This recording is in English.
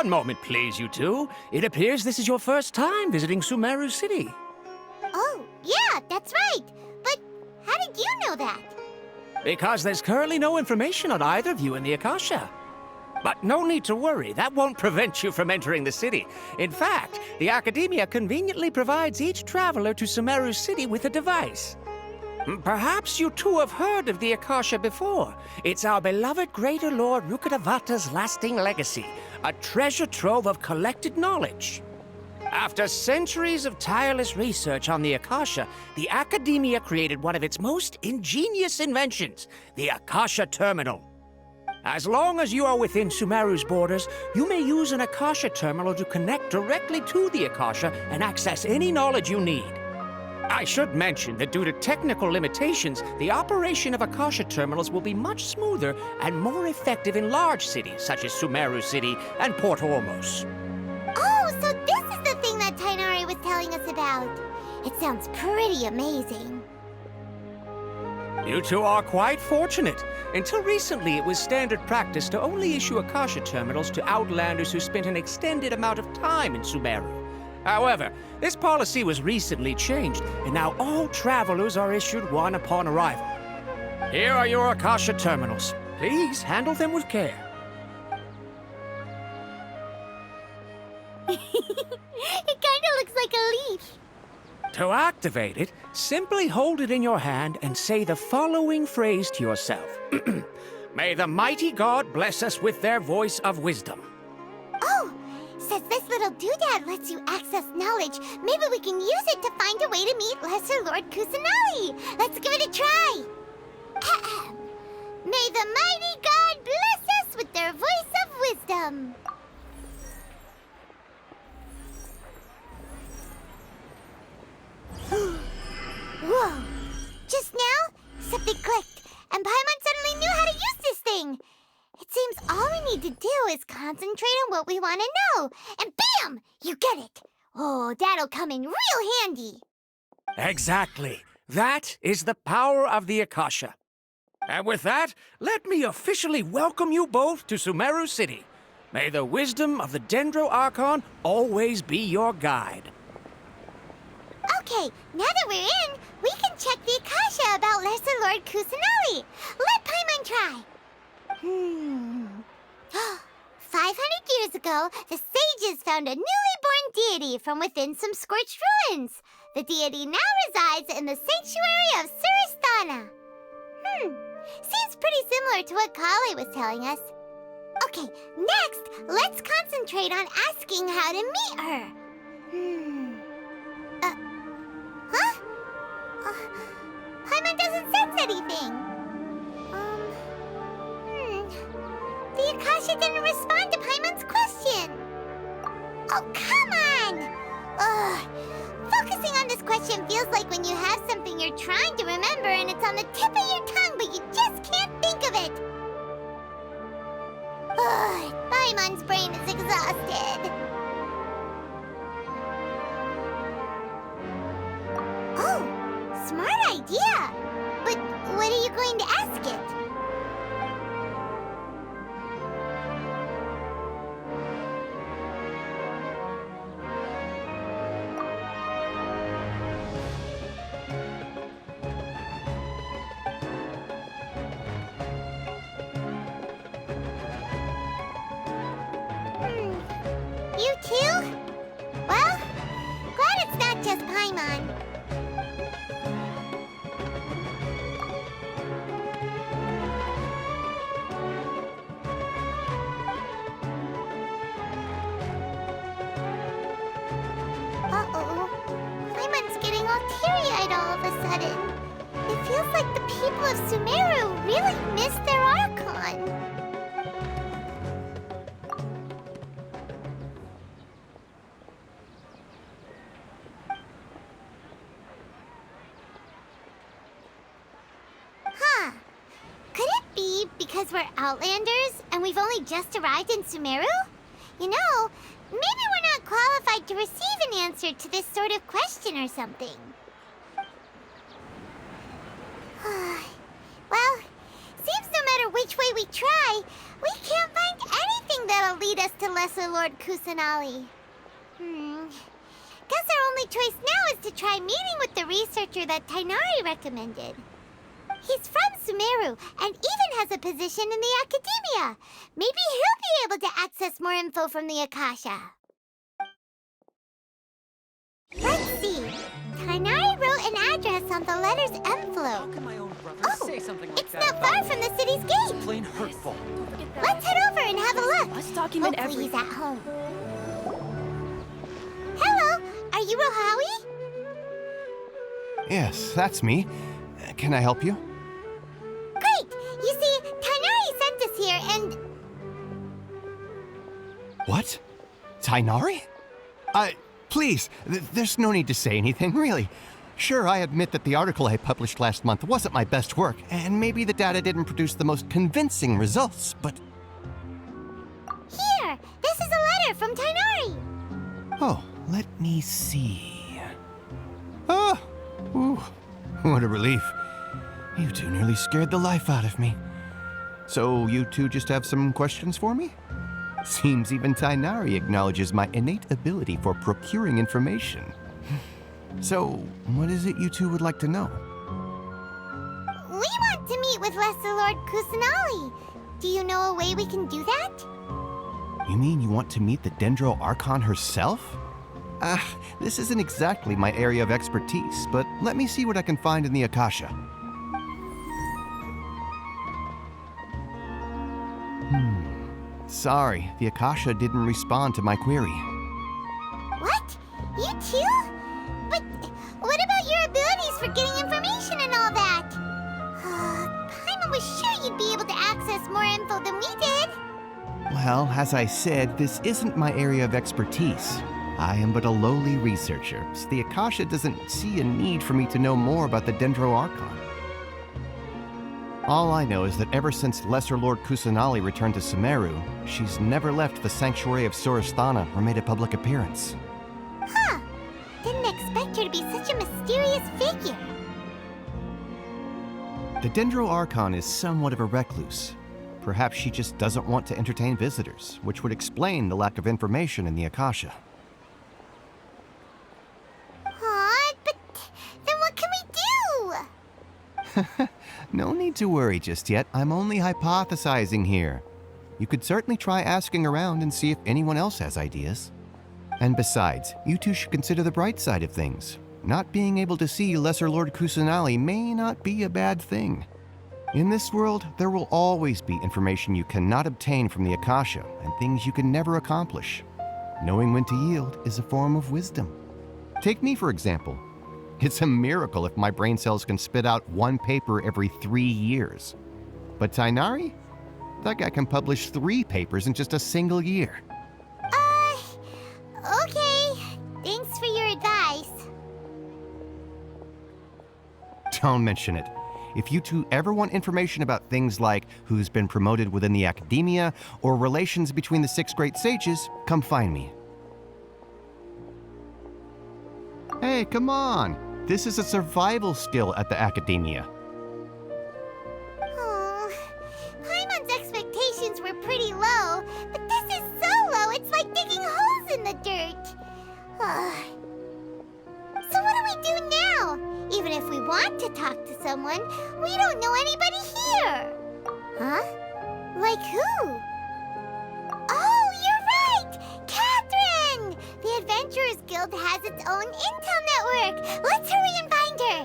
One moment, please, you two. It appears this is your first time visiting Sumeru City. Oh, yeah, that's right. But how did you know that? Because there's currently no information on either of you in the Akasha. But no need to worry, that won't prevent you from entering the city. In fact, the Academia conveniently provides each traveler to Sumeru City with a device. Perhaps you two have heard of the Akasha before. It's our beloved Greater Lord Rukkhadevata's lasting legacy, a treasure trove of collected knowledge. After centuries of tireless research on the Akasha, the Academia created one of its most ingenious inventions, the Akasha Terminal. As long as you are within Sumeru's borders, you may use an Akasha terminal to connect directly to the Akasha and access any knowledge you need. I should mention that due to technical limitations, the operation of Akasha terminals will be much smoother and more effective in large cities such as Sumeru City and Port Ormos. Oh, so this is the thing that Tainari was telling us about. It sounds pretty amazing. You two are quite fortunate. Until recently, it was standard practice to only issue Akasha terminals to outlanders who spent an extended amount of time in Sumeru. However, this policy was recently changed, and now all travelers are issued one upon arrival. Here are your Akasha terminals. Please handle them with care. It kinda looks like a leaf. To activate it, simply hold it in your hand and say the following phrase to yourself. May the mighty God bless us with their voice of wisdom. Oh, since this little doodad lets you access knowledge, maybe we can use it to find a way to meet Lesser Lord Kusanali. Let's give it a try. Ahem. May the mighty God bless us with their voice of wisdom. Whoa! Just now, something clicked, and Paimon suddenly knew how to use this thing. It seems all we need to do is concentrate on what we want to know, and bam! You get it. Oh, that'll come in real handy. Exactly. That is the power of the Akasha. And with that, let me officially welcome you both to Sumeru City. May the wisdom of the Dendro archon always be your guide. Okay, now that we're in, we can check the Akasha about Lesser Lord Kusanali. Let Paimon try. 500 years ago, the sages found a newly born deity from within some scorched ruins. The deity now resides in the sanctuary of Surasthana. Seems pretty similar to what Kali was telling us. Okay, next, let's concentrate on asking how to meet her. Paimon doesn't sense anything. The Akasha didn't respond to Paimon's question. Oh, come on! Ugh. Focusing on this question feels like when you have something you're trying to remember and it's on the tip of your tongue, but you just can't think of it. Ugh. Paimon's brain is exhausted. Oh, smart idea. But what are you going to ask it? You too? Well, glad it's not just Paimon. Uh-oh. Paimon's getting all teary-eyed all of a sudden. It feels like the people of Sumeru really miss their Archon. Huh. Could it be because we're Outlanders and we've only just arrived in Sumeru? You know, maybe we're not qualified to receive an answer to this sort of question or something. Well, seems no matter which way we try, we can't find anything something that'll lead us to Lesser Lord Kusanali. Guess our only choice now is to try meeting with the researcher that Tainari recommended. He's from Sumeru and even has a position in the Academia. Maybe he'll be able to access more info from the Akasha. Let's see. Tainari wrote an address on the letter's envelope. How can my own brother say something like It's that? not far from the city's gate. It's plain hurtful. Let's head over and have a look. Us document Hopefully everything. he's at home. Hello, are you Rohawi? Yes, that's me. Can I help you? Great! You see, Tainari sent us here and... What? Tainari? Please, there's no need to say anything, really. Sure, I admit that the article I published last month wasn't my best work, and maybe the data didn't produce the most convincing results, but... Here! This is a letter from Tainari! Oh, let me see... Oh! Ooh, what a relief. You two nearly scared the life out of me. So you two just have some questions for me? Seems even Tainari acknowledges my innate ability for procuring information. So, what is it you two would like to know? We want to meet with Lesser Lord Kusanali. Do you know a way we can do that? You mean you want to meet the Dendro Archon herself? This isn't exactly my area of expertise, but let me see what I can find in the Akasha. Sorry, the Akasha didn't respond to my query. What? You too? But what about your abilities for getting information and all that? Paimon was sure you'd be able to access more info than we did. Well, as I said, this isn't my area of expertise. I am but a lowly researcher, so the Akasha doesn't see a need for me to know more about the Dendro Archon. All I know is that ever since Lesser Lord Kusanali returned to Sumeru, she's never left the sanctuary of Surasthana or made a public appearance. Huh. Didn't expect her to be such a mysterious figure. The Dendro Archon is somewhat of a recluse. Perhaps she just doesn't want to entertain visitors, which would explain the lack of information in the Akasha. Aw, but then what can we do? No need to worry just yet. I'm only hypothesizing here. You could certainly try asking around and see if anyone else has ideas. And besides, you two should consider the bright side of things. Not being able to see Lesser Lord Kusanali may not be a bad thing. In this world, there will always be information you cannot obtain from the Akasha and things you can never accomplish. Knowing when to yield is a form of wisdom. Take me, for example. It's a miracle if my brain cells can spit out one paper every 3 years. But Tainari? That guy can publish 3 papers in just a single year. Okay. Thanks for your advice. Don't mention it. If you two ever want information about things like who's been promoted within the Academia or relations between the 6 great sages, come find me. Hey, come on! This is a survival skill at the Academia. Oh, Paimon's expectations were pretty low, but this is so low it's like digging holes in the dirt. So what do we do now? Even if we want to talk to someone, we don't know anybody here. Huh? Like who? Oh, you're right! Catherine! The Adventurers Guild has its own intel network. Let's hurry and find her.